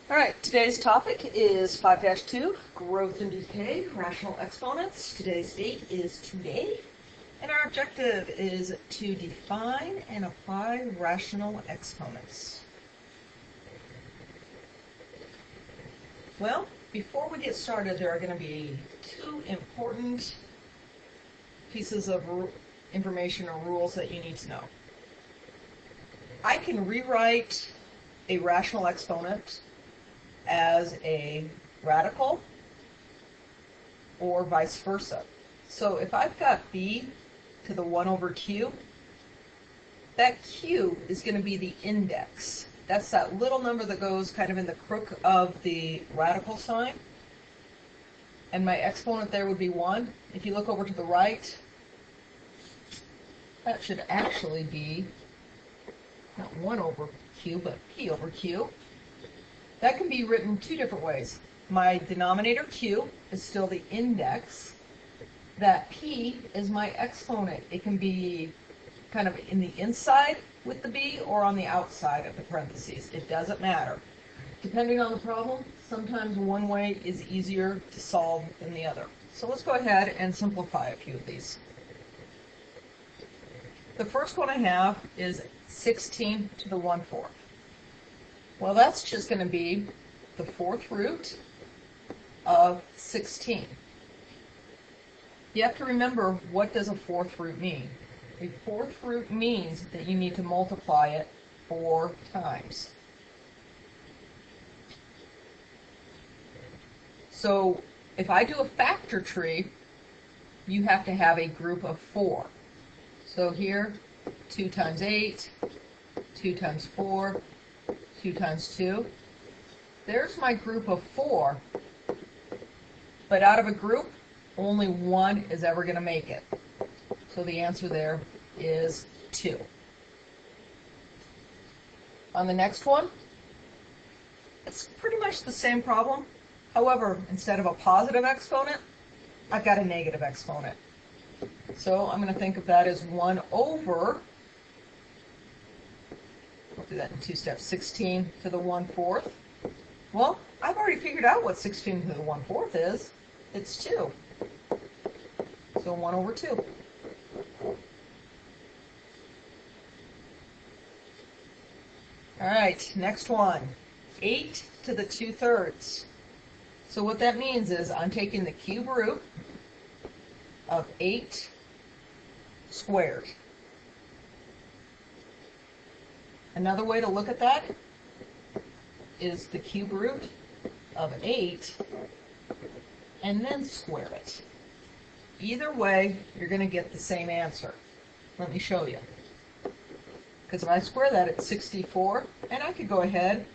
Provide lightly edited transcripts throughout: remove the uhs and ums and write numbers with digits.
All right, today's topic is 5-2, growth and decay, rational exponents. Today's date is today, and our objective is to define and apply rational exponents. Well, before we get started, there are going to be two important pieces of information or rules that you need to know. I can rewrite a rational exponent as a radical or vice versa. So if I've got b to the 1 over q, that q is going to be the index. That's that little number that goes kind of in the crook of the radical sign. And my exponent there would be 1. If you look over to the right, that should actually be not 1 over q, but p over q. That can be written two different ways. My denominator q is still the index. That p is my exponent. It can be kind of in the inside with the b or on the outside of the parentheses. It doesn't matter. Depending on the problem, sometimes one way is easier to solve than the other. So let's go ahead and simplify a few of these. The first one I have is 16 to the 1/4. Well, that's just going to be the 4th root of 16. You have to remember, what does a 4th root mean? A 4th root means that you need to multiply it 4 times. So if I do a factor tree, you have to have a group of 4. So here, 2 times 8, 2 times 4, 2 times 2. There's my group of 4, but out of a group, only one is ever going to make it. So the answer there is 2. On the next one, it's pretty much the same problem. However, instead of a positive exponent, I've got a negative exponent. So I'm going to think of that as 1 over, we'll do that in 2 steps, 16 to the 1/4. Well, I've already figured out what 16 to the 1/4 is. It's 2. So 1 over 2. All right, next one. 8 to the 2/3. So what that means is I'm taking the cube root of 8 squared. Another way to look at that is the cube root of 8 and then square it. Either way, you're going to get the same answer. Let me show you. Because if I square that, it's 64, and I could go ahead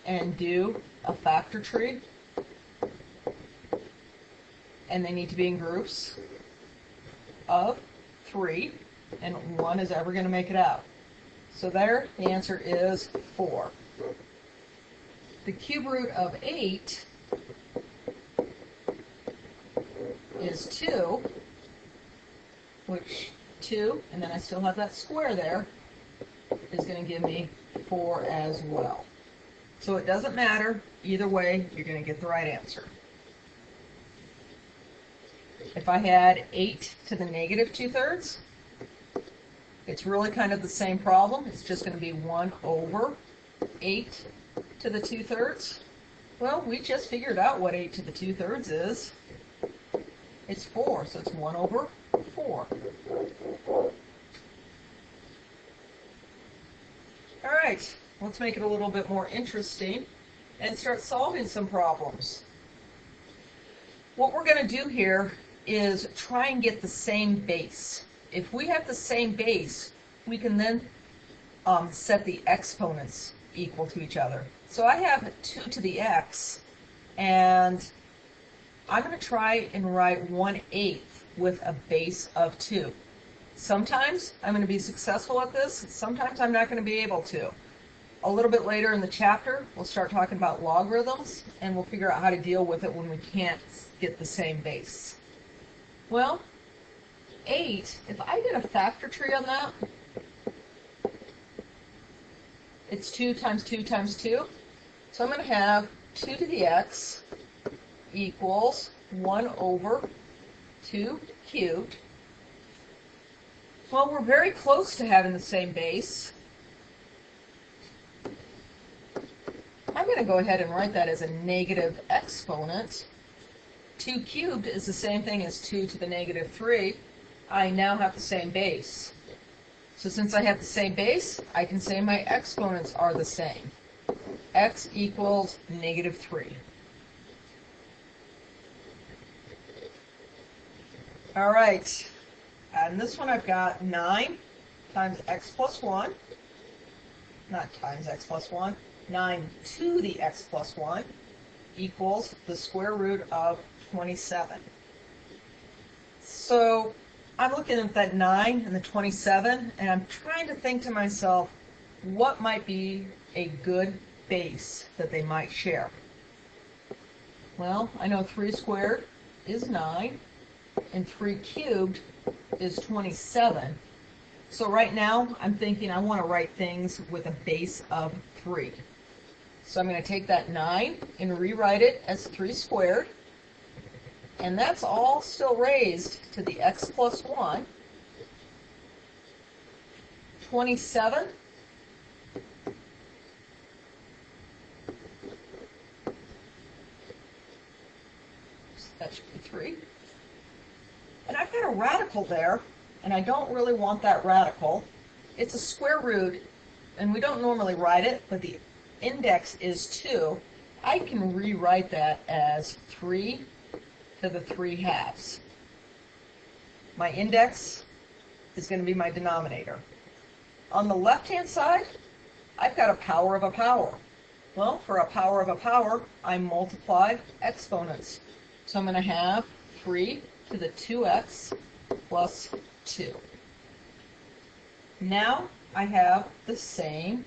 and do a factor tree, and they need to be in groups of 3, and 1 is ever going to make it out. So there, the answer is 4. The cube root of 8 is 2, which 2, and then I still have that square there, is going to give me 4 as well. So it doesn't matter. Either way, you're going to get the right answer. If I had 8 to the negative 2/3, it's really kind of the same problem. It's just going to be 1 over 8 to the 2/3. Well, we just figured out what 8 to the 2/3 is. It's 4, so it's 1 over 4. All right, let's make it a little bit more interesting and start solving some problems. What we're going to do here is try and get the same base. If we have the same base, we can then set the exponents equal to each other. So I have 2 to the x, and I'm going to try and write 1/8 with a base of 2. Sometimes I'm going to be successful at this, sometimes I'm not going to be able to. A little bit later in the chapter, we'll start talking about logarithms, and we'll figure out how to deal with it when we can't get the same base. Well, 8, if I did a factor tree on that, it's 2 times 2 times 2. So I'm going to have 2 to the x equals 1 over 2 cubed. Well, we're very close to having the same base. I'm going to go ahead and write that as a negative exponent. 2 cubed is the same thing as 2 to the negative 3. I now have the same base. So since I have the same base, I can say my exponents are the same. X equals negative 3. All right, and this one I've got 9 times x plus 1, not times x plus 1, 9 to the x plus 1 equals the square root of 27. So I'm looking at that 9 and the 27, and I'm trying to think to myself, what might be a good base that they might share? Well, I know 3 squared is 9, and 3 cubed is 27. So right now, I'm thinking I want to write things with a base of 3. So I'm going to take that 9 and rewrite it as 3 squared. And that's all still raised to the x plus 1. 27 that should be 3. And I've got a radical there, and I don't really want that radical. It's a square root, and we don't normally write it, but the index is 2. I can rewrite that as 3 to the 3 halves. My index is going to be my denominator. On the left-hand side, I've got a power of a power. Well, for a power of a power, I multiply exponents. So I'm going to have 3 to the 2x plus 2. Now I have the same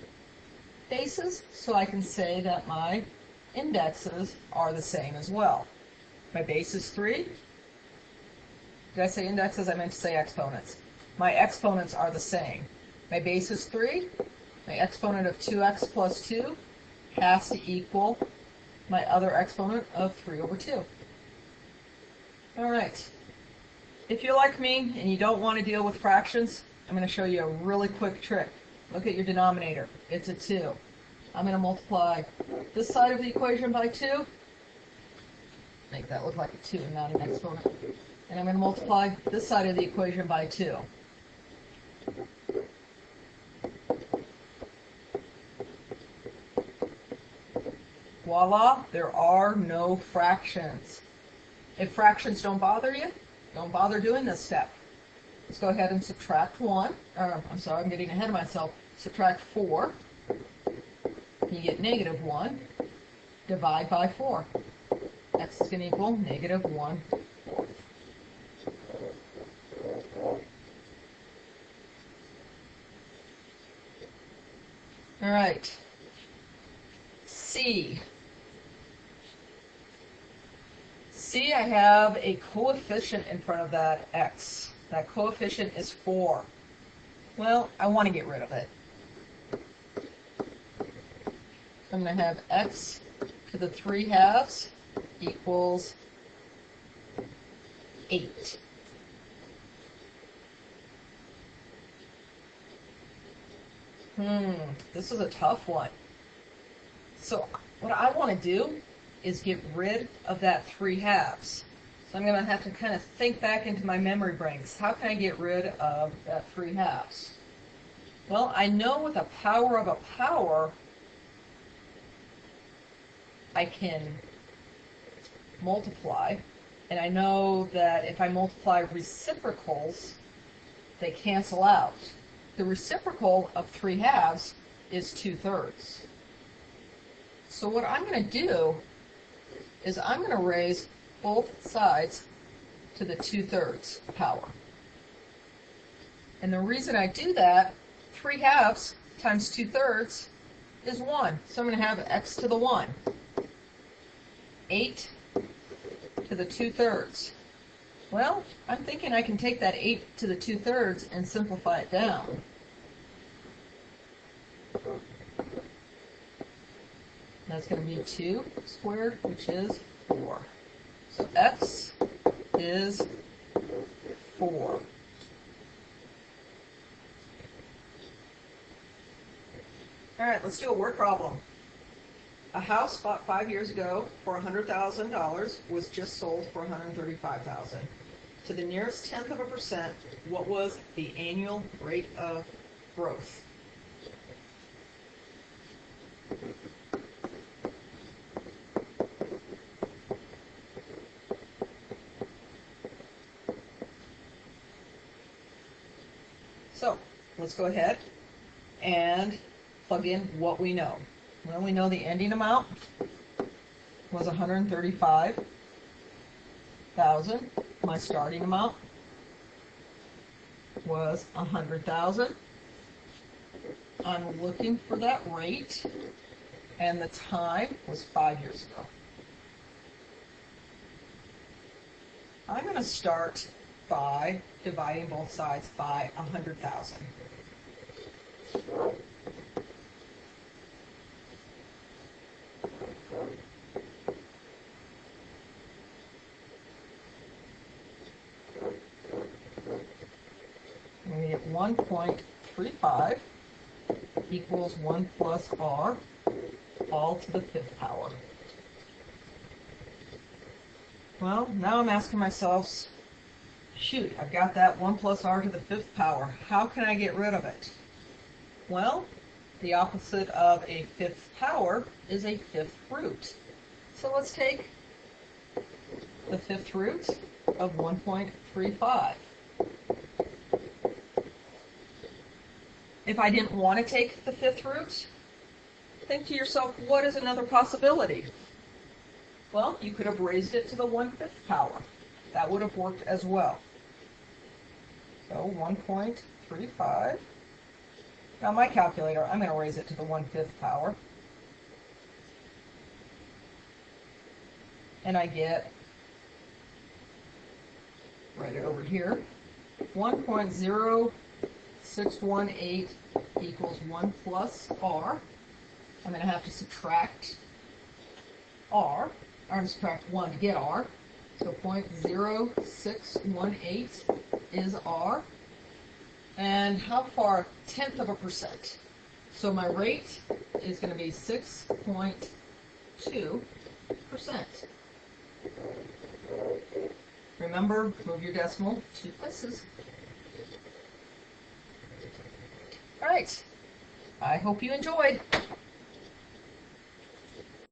bases, so I can say that my indexes are the same as well. My base is 3. Did I say indexes? I meant to say exponents. My exponents are the same. My base is 3. My exponent of 2x plus 2 has to equal my other exponent of 3 over 2. All right. If you're like me and you don't want to deal with fractions, I'm going to show you a really quick trick. Look at your denominator. It's a 2. I'm going to multiply this side of the equation by 2. Make that look like a 2 and not an exponent. And I'm going to multiply this side of the equation by 2. Voila, there are no fractions. If fractions don't bother you, don't bother doing this step. Let's go ahead and subtract 1. I'm sorry, I'm getting ahead of myself. Subtract 4. You get negative 1. Divide by 4. X is going to equal negative 1/4. All right. C. C, I have a coefficient in front of that x. That coefficient is 4. Well, I want to get rid of it. I'm going to have x to the 3 halves equals 8. This is a tough one. So what I want to do is get rid of that 3 halves. So I'm going to have to kind of think back into my memory banks. How can I get rid of that 3 halves? Well, I know with a power of a power, I can multiply. And I know that if I multiply reciprocals, they cancel out. The reciprocal of 3 halves is 2/3. So what I'm going to do is I'm going to raise both sides to the 2/3 power. And the reason I do that, 3 halves times 2/3 is 1. So I'm going to have x to the 1. 8 to the 2/3. Well, I'm thinking I can take that 8 to the 2/3 and simplify it down. That's going to be 2 squared, which is 4. So x is 4. All right, let's do a word problem. A house bought 5 years ago for $100,000 was just sold for $135,000. To the nearest tenth of a percent, what was the annual rate of growth? So let's go ahead and plug in what we know. Well, we know the ending amount was 135,000. My starting amount was 100,000. I'm looking for that rate, and the time was 5 years ago. I'm going to start by dividing both sides by 100,000. We get 1.35 equals 1 plus r, all to the 5th power. Well, now I'm asking myself, shoot, I've got that 1 plus r to the 5th power. How can I get rid of it? Well, the opposite of a 5th power is a 5th root. So let's take the 5th root of 1.35. If I didn't want to take the 5th root, think to yourself, what is another possibility? Well, you could have raised it to the 1/5 power. That would have worked as well. So 1.35. Now my calculator, I'm going to raise it to the 1/5 power. And I get, write it over here, 1.0618 equals 1 plus r. I'm going to have to subtract r, or subtract 1 to get r. So 0.0618 is r. And how far? 1/10 of a percent. So my rate is going to be 6.2%. Remember, move your decimal 2 places. All right. I hope you enjoyed.